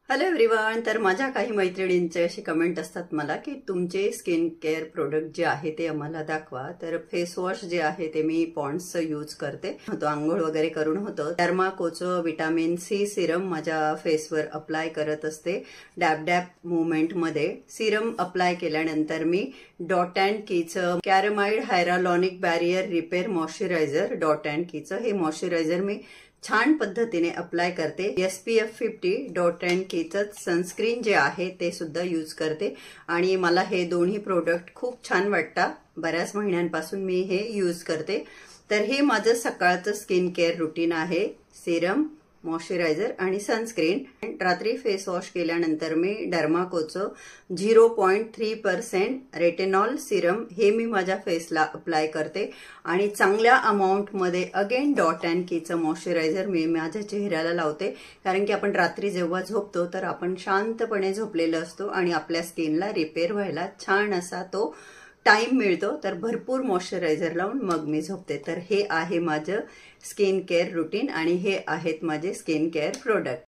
Hello everyone. तर माझ्या काही मैत्रिणींचे असे कमेंट असतात मला की तुमचे स्किन केअर प्रोडक्ट जे आहे ते आम्हाला दाखवा. तर फेस वॉश जे आहे ते मी पॉन्ड्सचं यूज करते. होतो आंघोळ वगैरे करून होतं. डर्माकोचं विटामिन सी सिरम माझ्या फेसवर अप्लाय करत असते. डॅब डॅब मुवमेंटमध्ये सिरम अप्लाय केल्यानंतर मी डॉट अँड कीचं ceramide hyaluronic barrier repair moisturiser dot and कीचं हे मॉइश्चरायझर मी छान पद्धतीने अप्लाय करते. SPF 50 डॉट अँड कीचं सनस्क्रीन जे आहे ते सुद्धा यूज करते आणि मला हे दोन्ही प्रोडक्ट खूप छान वाटतात. बऱ्याच महिन्यांपासून मी हे यूज करते. तर हे माझं सकाळचं स्किन केअर रुटीन आहे. सिरम, मॉइश्चरायझर आणि सनस्क्रीन. रात्री फेस वॉश केल्यानंतर मी डर्माकोचं 0.3% रेटिनॉल सिरम हे मी माझ्या फेसला अप्लाय करते आणि चांगल्या अमाऊंटमध्ये अगेन डॉट अँड कीचं मॉइश्चरायझर मी माझ्या चेहऱ्याला लावते. कारण की आपण रात्री जेव्हा झोपतो तर आपण शांतपणे झोपलेलो असतो आणि आपल्या स्किनला रिपेअर व्हायला छान असा तो टाइम मिळतो. तर भरपूर मॉइश्चरायझर लावून मग मी झोपते. तर हे आहे माझं स्किन केअर रुटीन आणि हे आहेत माझे स्किन केअर प्रोडक्ट.